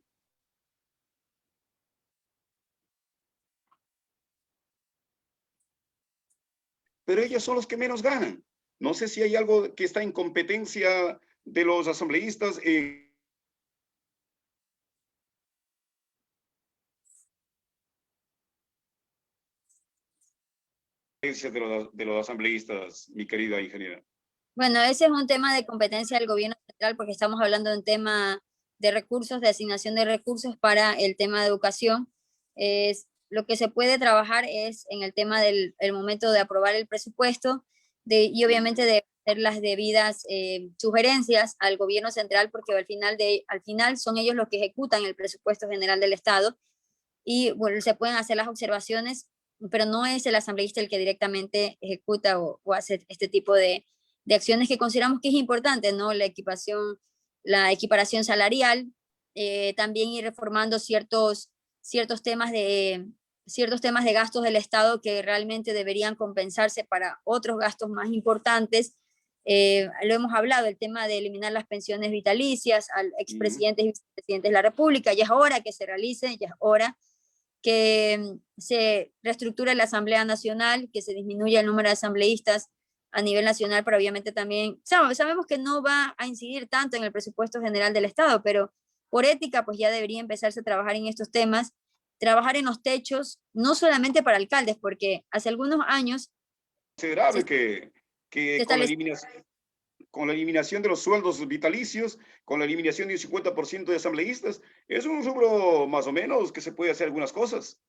pero ellos son los que menos ganan. No sé si hay algo que está en competencia de los asambleístas de los asambleístas, mi querida ingeniera. Bueno, ese es un tema de competencia del gobierno central porque estamos hablando de un tema de recursos, de asignación de recursos para el tema de educación. Lo que se puede trabajar es en el tema del el momento de aprobar el presupuesto y obviamente de hacer las debidas sugerencias al gobierno central porque al final son ellos los que ejecutan el presupuesto general del Estado y bueno, se pueden hacer las observaciones, pero no es el asambleísta el que directamente ejecuta o hace este tipo de acciones que consideramos que es importante, ¿no? La equiparación salarial, también ir reformando ciertos temas de gastos del Estado que realmente deberían compensarse para otros gastos más importantes. Lo hemos hablado, el tema de eliminar las pensiones vitalicias al expresidente y vicepresidente de la República. Ya es hora que se realice, ya es hora que se reestructure la Asamblea Nacional, que se disminuya el número de asambleístas a nivel nacional, pero obviamente también sabemos que no va a incidir tanto en el presupuesto general del Estado, pero por ética pues ya debería empezarse a trabajar en estos temas, trabajar en los techos, no solamente para alcaldes, porque hace algunos años Considerable se, que se estableció. con la eliminación de los sueldos vitalicios, con la eliminación de un 50% de asambleístas, es un rubro más o menos que se puede hacer algunas cosas.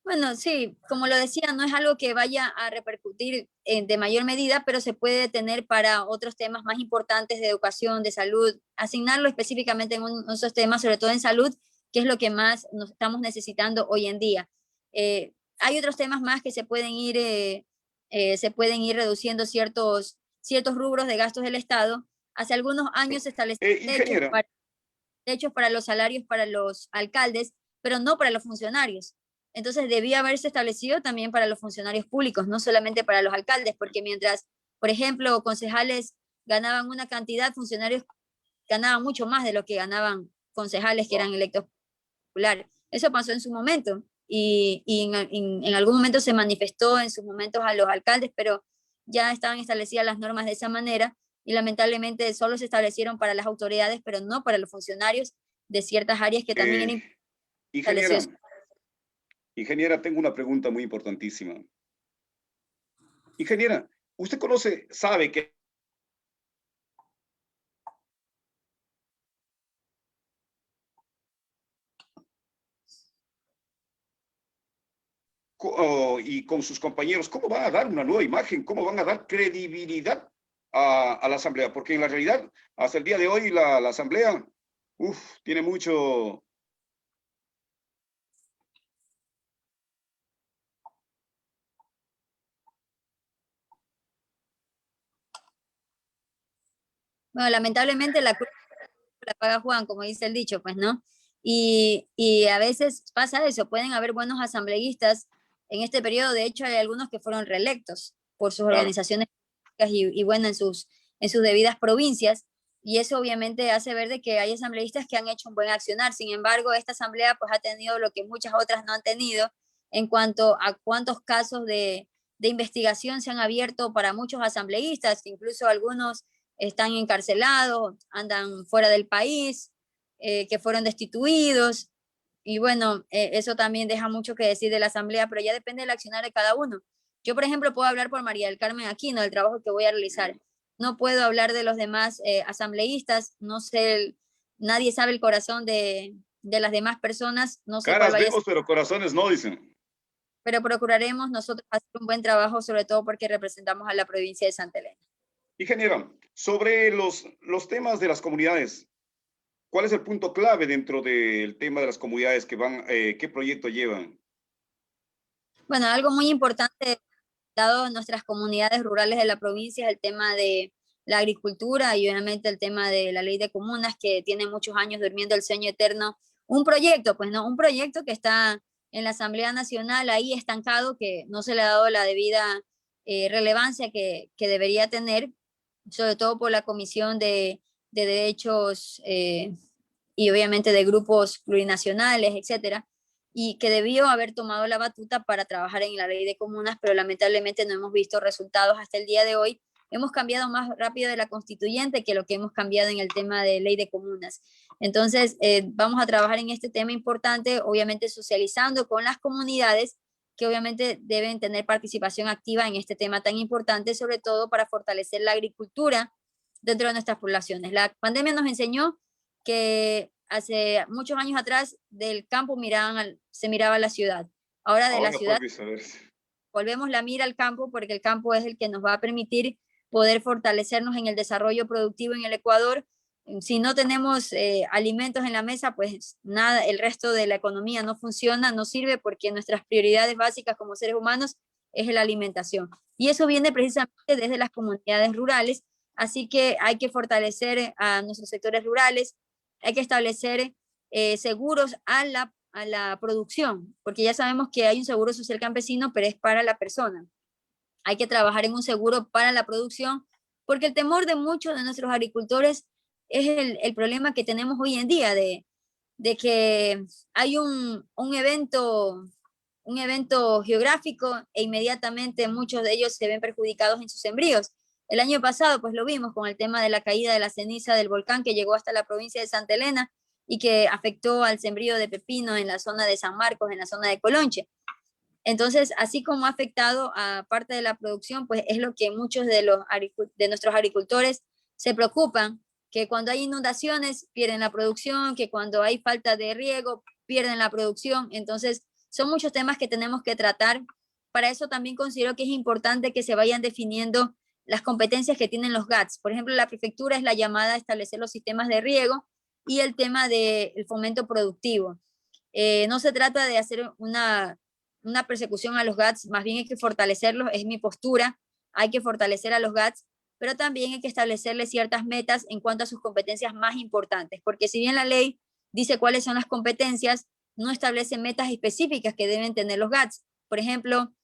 Bueno, sí, como lo decía, no es algo que vaya a repercutir de mayor medida, pero se puede tener para otros temas más importantes de educación, de salud, asignarlo específicamente en esos temas, sobre todo en salud, que es lo que más nos estamos necesitando hoy en día. Hay otros temas más que se pueden ir reduciendo ciertos rubros de gastos del Estado. Hace algunos años se establecieron Ingeniera, techos para los salarios para los alcaldes, pero no para los funcionarios. Entonces debía haberse establecido también para los funcionarios públicos, no solamente para los alcaldes, porque mientras, por ejemplo, concejales ganaban una cantidad, funcionarios ganaban mucho más de lo que ganaban concejales que eran electos populares. Eso pasó en su momento y en algún momento se manifestó en sus momentos a los alcaldes, pero ya estaban establecidas las normas de esa manera y lamentablemente solo se establecieron para las autoridades, pero no para los funcionarios de ciertas áreas que también eran ingeniera, establecidos. ingeniera, tengo una pregunta muy importantísima. Ingeniera, usted sabe que y con sus compañeros, ¿cómo van a dar una nueva imagen? ¿Cómo van a dar credibilidad a la Asamblea? Porque en la realidad, hasta el día de hoy, la Asamblea, tiene mucho. Bueno, lamentablemente la culpa la paga Juan, como dice el dicho, pues, ¿no? Y a veces pasa eso, pueden haber buenos asambleístas en este periodo, de hecho hay algunos que fueron reelectos por sus Claro. organizaciones y bueno, en sus debidas provincias, y eso obviamente hace ver de que hay asambleístas que han hecho un buen accionar. Sin embargo, esta asamblea pues ha tenido lo que muchas otras no han tenido en cuanto a cuántos casos de investigación se han abierto para muchos asambleístas, incluso algunos están encarcelados, andan fuera del país, que fueron destituidos. Y bueno, eso también deja mucho que decir de la Asamblea, pero ya depende del accionar de cada uno. Yo, por ejemplo, puedo hablar por María del Carmen Aquino, del trabajo que voy a realizar. No puedo hablar de los demás asambleístas, no sé, nadie sabe el corazón de las demás personas, no sé cuál Caras vaya a ser, vemos, pero corazones no, dicen. pero procuraremos nosotros hacer un buen trabajo, sobre todo porque representamos a la provincia de Santa Elena. Ingeniera, sobre los temas de las comunidades, ¿cuál es el punto clave dentro del tema de las comunidades que van, qué proyecto llevan? Bueno, algo muy importante dado nuestras comunidades rurales de la provincia es el tema de la agricultura y obviamente el tema de la ley de comunas que tiene muchos años durmiendo el sueño eterno. Un proyecto, pues no, un proyecto que está en la Asamblea Nacional ahí estancado, que no se le ha dado la debida relevancia que debería tener, sobre todo por la Comisión de Derechos y obviamente de grupos plurinacionales, etcétera, y que debió haber tomado la batuta para trabajar en la ley de comunas, pero lamentablemente no hemos visto resultados hasta el día de hoy. Hemos cambiado más rápido de la constituyente que lo que hemos cambiado en el tema de ley de comunas. Entonces, vamos a trabajar en este tema importante, obviamente socializando con las comunidades que obviamente deben tener participación activa en este tema tan importante, sobre todo para fortalecer la agricultura dentro de nuestras poblaciones. La pandemia nos enseñó que hace muchos años atrás del campo se miraba la ciudad. Ahora de la Ahora ciudad por viceversa. volvemos la mira al campo porque el campo es el que nos va a permitir poder fortalecernos en el desarrollo productivo en el Ecuador. Si no tenemos alimentos en la mesa, pues nada, el resto de la economía no funciona, no sirve porque nuestras prioridades básicas como seres humanos es la alimentación. Y eso viene precisamente desde las comunidades rurales, así que hay que fortalecer a nuestros sectores rurales, hay que establecer seguros a la producción, porque ya sabemos que hay un seguro social campesino, pero es para la persona. Hay que trabajar en un seguro para la producción, porque el temor de muchos de nuestros agricultores es el problema que tenemos hoy en día de que hay un evento geográfico e inmediatamente muchos de ellos se ven perjudicados en sus sembríos. El año pasado, pues lo vimos con el tema de la caída de la ceniza del volcán que llegó hasta la provincia de Santa Elena y que afectó al sembrío de pepino en la zona de San Marcos, en la zona de Colonche. Entonces, así como ha afectado a parte de la producción, pues es lo que muchos de nuestros agricultores se preocupan, que cuando hay inundaciones pierden la producción, que cuando hay falta de riego pierden la producción. Entonces, son muchos temas que tenemos que tratar. Para eso también considero que es importante que se vayan definiendo las competencias que tienen los GATS. Por ejemplo, la prefectura es la llamada a establecer los sistemas de riego y el tema del fomento productivo. No se trata de hacer una persecución a los GATS, más bien hay que fortalecerlos, es mi postura, hay que fortalecer a los GATS, pero también hay que establecerles ciertas metas en cuanto a sus competencias más importantes, porque si bien la ley dice cuáles son las competencias, no establece metas específicas que deben tener los GATS. Por ejemplo,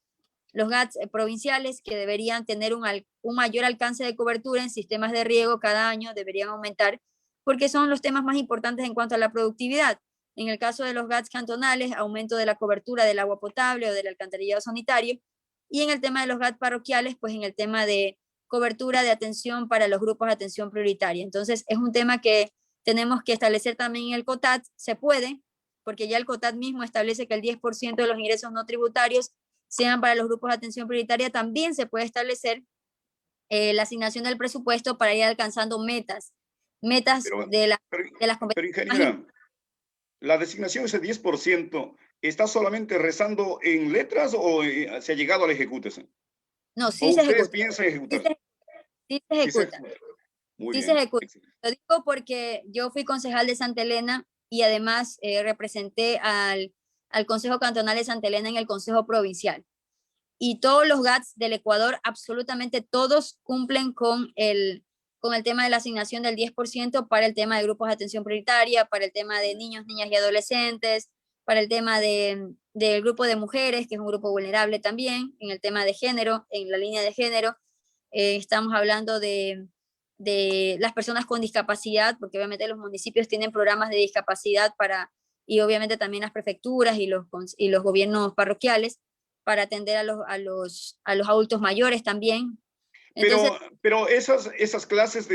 los GATS provinciales que deberían tener un mayor alcance de cobertura en sistemas de riego cada año, deberían aumentar, porque son los temas más importantes en cuanto a la productividad. En el caso de los GATS cantonales, aumento de la cobertura del agua potable o del alcantarillado sanitario. Y en el tema de los GATS parroquiales, pues en el tema de cobertura de atención para los grupos de atención prioritaria. Entonces, es un tema que tenemos que establecer también en el COTAD. Se puede, porque ya el COTAD mismo establece que el 10% de los ingresos no tributarios sean para los grupos de atención prioritaria. También se puede establecer la asignación del presupuesto para ir alcanzando metas Pero, de las pero competencias. ingeniera, la designación ese 10%, ¿está solamente rezando en letras o se ha llegado al ejecútese? No, ¿O sí se ustedes ejecuta, piensan sí ejecutar? se, sí se Sí se ejecuta, ejecuta. Muy sí se bien. ejecuta. Excelente. Lo digo porque yo fui concejal de Santa Elena y además representé al Consejo Cantonal de Santa Elena en el Consejo Provincial. Y todos los GATS del Ecuador, absolutamente todos cumplen con el tema de la asignación del 10% para el tema de grupos de atención prioritaria, para el tema de niños, niñas y adolescentes, para el tema del grupo de mujeres, que es un grupo vulnerable también, en el tema de género, en la línea de género. Estamos hablando de las personas con discapacidad, porque obviamente los municipios tienen programas de discapacidad y obviamente también las prefecturas y los gobiernos parroquiales para atender a los adultos mayores también. Entonces, Pero esas clases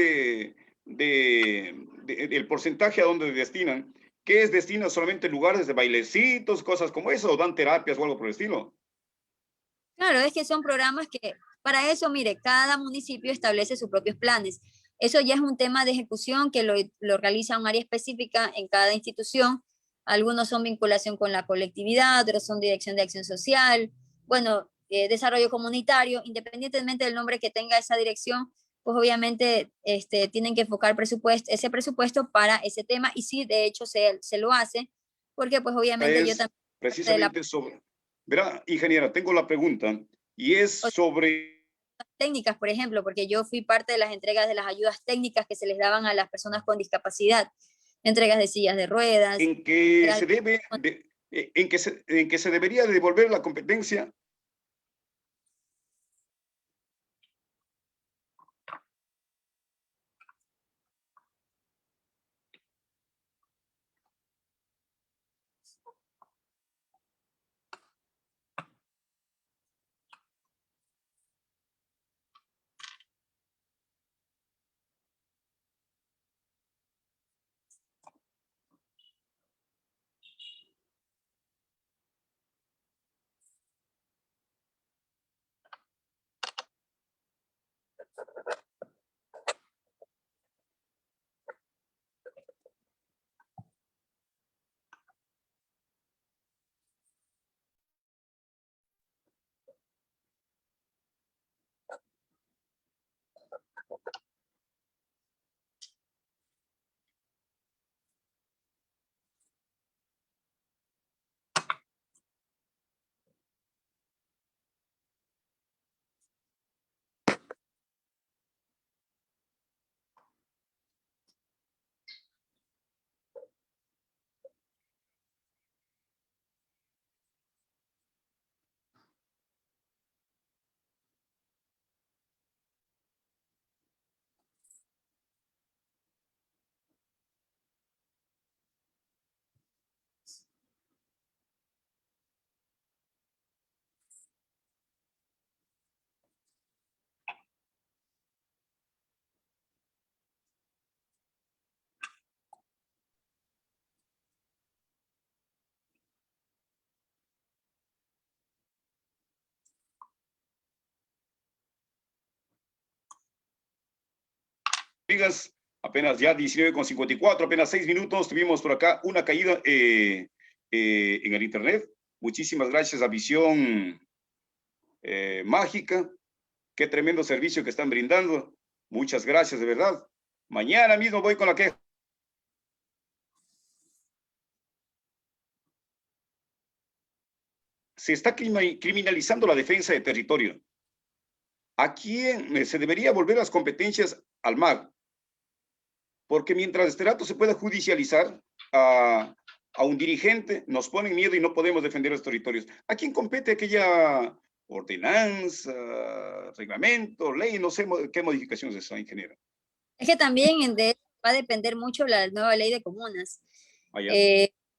el porcentaje a dónde destinan, ¿qué es? ¿Destinan solamente lugares de bailecitos, cosas como eso, o dan terapias o algo por el estilo? claro, es que son programas que, para eso, mire, cada municipio establece sus propios planes. Eso ya es un tema de ejecución que lo realiza un área específica en cada institución. Algunos son vinculación con la colectividad, otros son dirección de acción social, bueno, desarrollo comunitario, independientemente del nombre que tenga esa dirección, pues obviamente tienen que enfocar ese presupuesto para ese tema y sí, de hecho se lo hace, porque pues obviamente yo Es también de la precisamente sobre, verá, ingeniera, tengo la pregunta y es sobre técnicas, por ejemplo, porque yo fui parte de las entregas de las ayudas técnicas que se les daban a las personas con discapacidad, entregas de sillas de ruedas, en que entregas se debe, en que se debería devolver la competencia. Digas, apenas ya 19:54, apenas 6 minutos, tuvimos por acá una caída en el internet. Muchísimas gracias a Visión Mágica. Qué tremendo servicio que están brindando. Muchas gracias, de verdad. Mañana mismo voy con la queja. Se está criminalizando la defensa de territorio. ¿A quién se debería volver las competencias al MAG? Porque mientras este rato se pueda judicializar a un dirigente, nos ponen miedo y no podemos defender los territorios. ¿A quién compete aquella ordenanza, reglamento, ley? No sé qué modificaciones está, ingeniero. Es que también de eso va a depender mucho la nueva ley de comunas. Allá.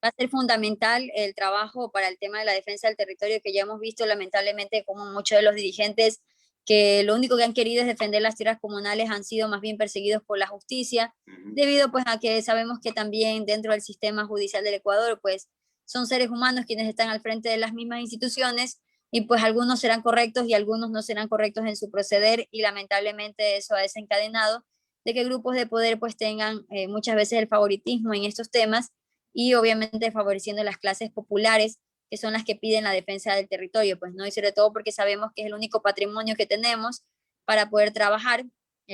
Va a ser fundamental el trabajo para el tema de la defensa del territorio, que ya hemos visto lamentablemente como muchos de los dirigentes que lo único que han querido es defender las tierras comunales han sido más bien perseguidos por la justicia, debido pues a que sabemos que también dentro del sistema judicial del Ecuador pues son seres humanos quienes están al frente de las mismas instituciones y pues algunos serán correctos y algunos no serán correctos en su proceder y lamentablemente eso ha desencadenado de que grupos de poder pues tengan muchas veces el favoritismo en estos temas y obviamente favoreciendo las clases populares que son las que piden la defensa del territorio, pues no, y sobre todo porque sabemos que es el único patrimonio que tenemos para poder trabajar,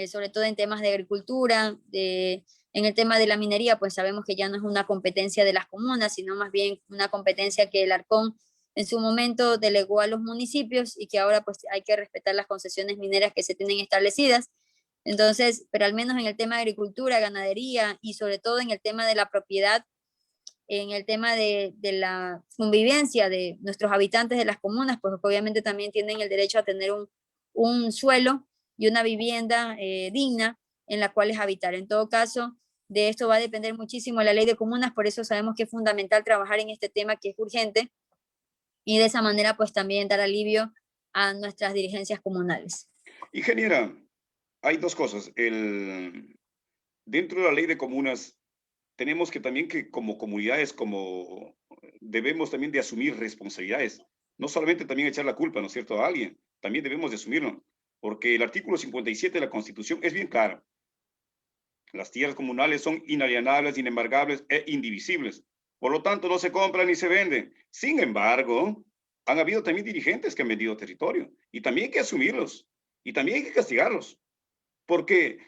sobre todo en temas de agricultura, en el tema de la minería, pues sabemos que ya no es una competencia de las comunas, sino más bien una competencia que el Arcón en su momento delegó a los municipios y que ahora pues hay que respetar las concesiones mineras que se tienen establecidas. Entonces, pero al menos en el tema de agricultura, ganadería y sobre todo en el tema de la propiedad, en el tema de la convivencia de nuestros habitantes de las comunas, pues obviamente también tienen el derecho a tener un suelo y una vivienda digna en la cual es habitar. En todo caso, de esto va a depender muchísimo la ley de comunas, por eso sabemos que es fundamental trabajar en este tema que es urgente y de esa manera pues también dar alivio a nuestras dirigencias comunales. Ingeniera, hay dos cosas. Dentro de la ley de comunas, tenemos que también que como comunidades, como debemos también de asumir responsabilidades. No solamente también echar la culpa, ¿no es cierto?, a alguien. También debemos de asumirlo. Porque el artículo 57 de la Constitución es bien claro. Las tierras comunales son inalienables, inembargables e indivisibles. Por lo tanto, no se compran ni se venden. Sin embargo, han habido también dirigentes que han vendido territorio. Y también hay que asumirlos. Y también hay que castigarlos. Porque,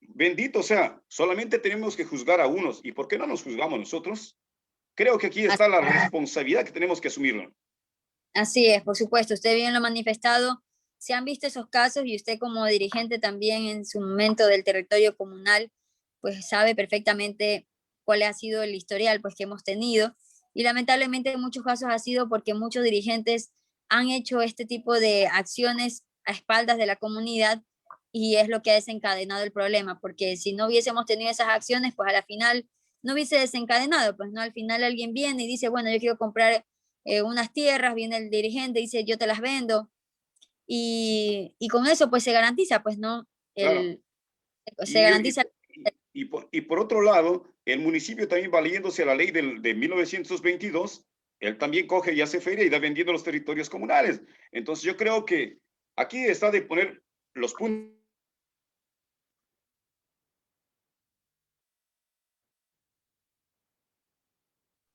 bendito sea, solamente tenemos que juzgar a unos. ¿Y por qué no nos juzgamos nosotros? Creo que aquí está la responsabilidad que tenemos que asumirlo. Así es, por supuesto, usted bien lo ha manifestado. Se han visto esos casos y usted como dirigente también en su momento del territorio comunal, pues sabe perfectamente cuál ha sido el historial pues, que hemos tenido. Y lamentablemente en muchos casos ha sido porque muchos dirigentes han hecho este tipo de acciones a espaldas de la comunidad y es lo que ha desencadenado el problema, porque si no hubiésemos tenido esas acciones, pues a la final no hubiese desencadenado, pues no, al final alguien viene y dice, bueno, yo quiero comprar unas tierras, viene el dirigente, dice, yo te las vendo, y con eso pues se garantiza, pues no, Claro. se garantiza. Y por otro lado, el municipio también valiéndose a la ley de 1922, él también coge y hace feria y da vendiendo los territorios comunales. Entonces yo creo que aquí está de poner los puntos.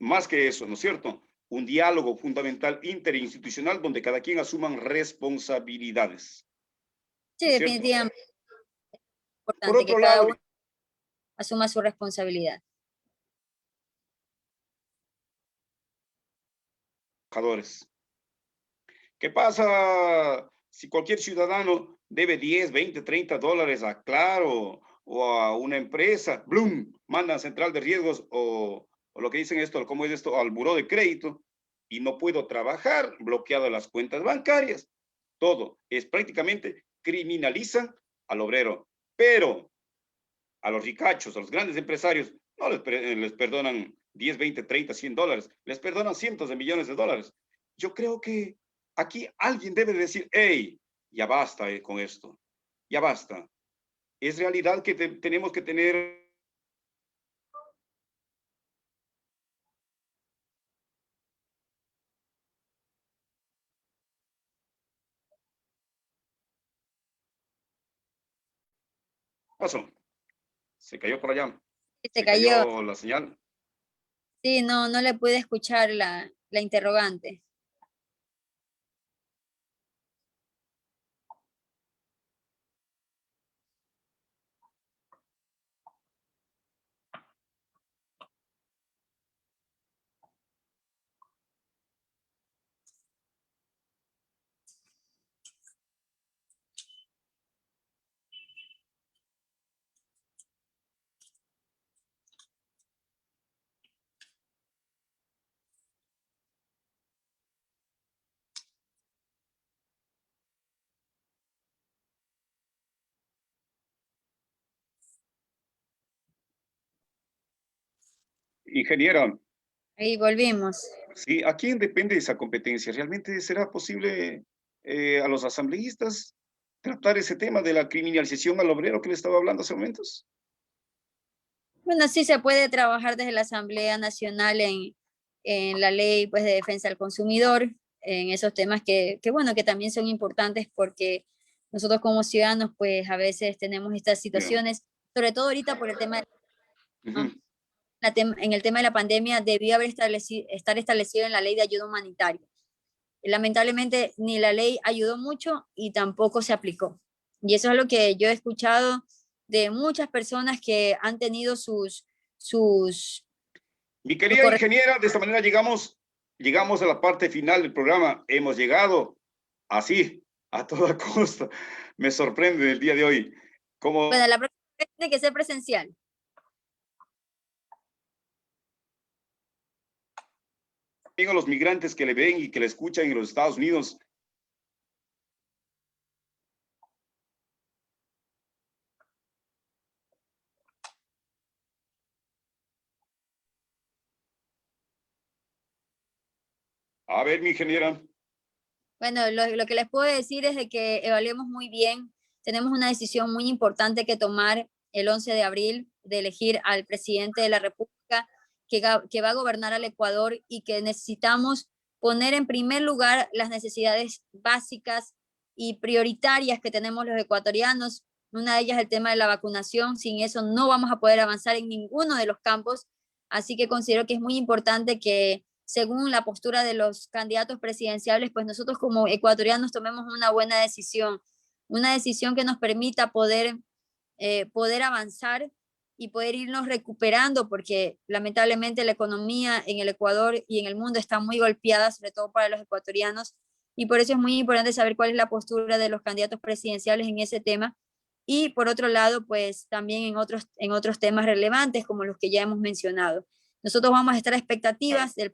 Más que eso, ¿no es cierto? Un diálogo fundamental interinstitucional donde cada quien asuman responsabilidades. Sí, ¿No es cierto? definitivamente es Por importante que otro cada lado, uno asuma su responsabilidad. trabajadores. ¿Qué pasa si cualquier ciudadano debe 10, 20, 30 dólares a Claro o a una empresa? ¡Blum! Mandan central de riesgos o lo que dicen esto, ¿cómo es esto? Al buró de crédito y no puedo trabajar, bloqueado las cuentas bancarias. Todo es prácticamente criminalizan al obrero, pero a los ricachos, a los grandes empresarios, no les perdonan 10, 20, 30, 100 dólares, les perdonan cientos de millones de dólares. Yo creo que aquí alguien debe decir, hey, ya basta con esto, ya basta. Es realidad que tenemos que tener razón. Se cayó por allá. Se cayó. La señal. Sí, no le pude escuchar la interrogante. Ingeniera, Ahí volvimos. sí, ¿a quién depende esa competencia? ¿Realmente será posible a los asambleístas tratar ese tema de la criminalización al obrero que le estaba hablando hace momentos? Bueno, sí se puede trabajar desde la Asamblea Nacional en la ley pues, de defensa del consumidor, en esos temas bueno, que también son importantes porque nosotros como ciudadanos, pues a veces tenemos estas Bien. situaciones, sobre todo ahorita por el tema de Ujú. en el tema de la pandemia, debió estar establecido en la ley de ayuda humanitaria. Lamentablemente, ni la ley ayudó mucho y tampoco se aplicó. Y eso es lo que yo he escuchado de muchas personas que han tenido sus, Mi sus querida ingeniera, de esta manera llegamos a la parte final del programa. Hemos llegado así, a toda costa. Me sorprende el día de hoy. Bueno, Como la próxima vez tiene que ser presencial. también a los migrantes que le ven y que le escuchan en los Estados Unidos. A ver, mi ingeniera. Bueno, lo que les puedo decir es de que evaluemos muy bien. Tenemos una decisión muy importante que tomar el 11 de abril de elegir al presidente de la República que va a gobernar al Ecuador y que necesitamos poner en primer lugar las necesidades básicas y prioritarias que tenemos los ecuatorianos. Una de ellas es el tema de la vacunación. Sin eso no vamos a poder avanzar en ninguno de los campos. Así que considero que es muy importante que según la postura de los candidatos presidenciales, pues nosotros como ecuatorianos tomemos una decisión que nos permita poder avanzar y poder irnos recuperando, porque lamentablemente la economía en el Ecuador y en el mundo está muy golpeada, sobre todo para los ecuatorianos, y por eso es muy importante saber cuál es la postura de los candidatos presidenciales en ese tema. Y por otro lado, pues también en otros temas relevantes como los que ya hemos mencionado. Nosotros vamos a estar a expectativas del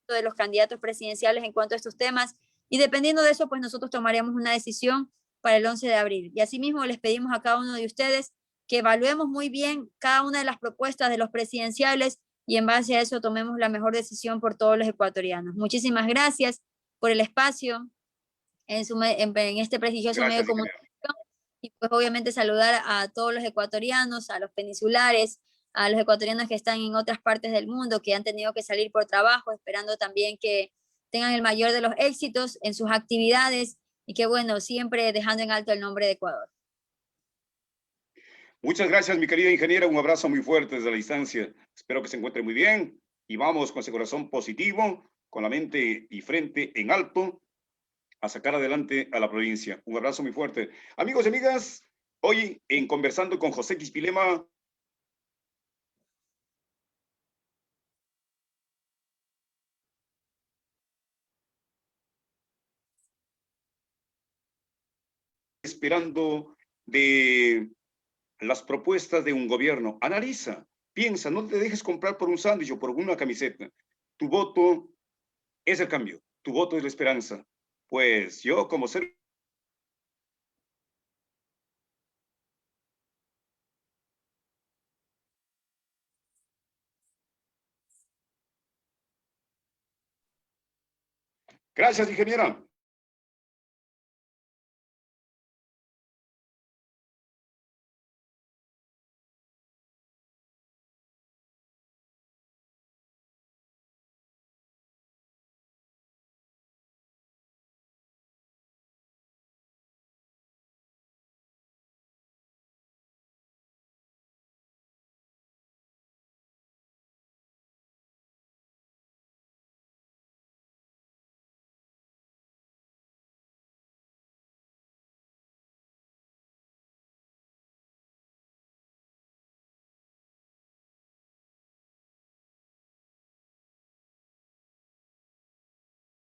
de los candidatos presidenciales en cuanto a estos temas y dependiendo de eso, pues nosotros tomaremos una decisión para el 11 de abril. Y asimismo les pedimos a cada uno de ustedes que evaluemos muy bien cada una de las propuestas de los presidenciales y en base a eso tomemos la mejor decisión por todos los ecuatorianos. Muchísimas gracias por el espacio en este prestigioso medio de Gracias, ingeniera. comunicación y pues obviamente saludar a todos los ecuatorianos, a los peninsulares, a los ecuatorianos que están en otras partes del mundo, que han tenido que salir por trabajo, esperando también que tengan el mayor de los éxitos en sus actividades y que bueno, siempre dejando en alto el nombre de Ecuador. Muchas gracias, mi querida ingeniera. Un abrazo muy fuerte desde la distancia. Espero que se encuentre muy bien y vamos con ese corazón positivo, con la mente y frente en alto, a sacar adelante a la provincia. Un abrazo muy fuerte. Amigos y amigas, hoy en Conversando con José Quispilema, esperando de las propuestas de un gobierno. Analiza, piensa, no te dejes comprar por un sándwich o por una camiseta. Tu voto es el cambio, tu voto es la esperanza. Pues yo como ser Gracias, ingeniera.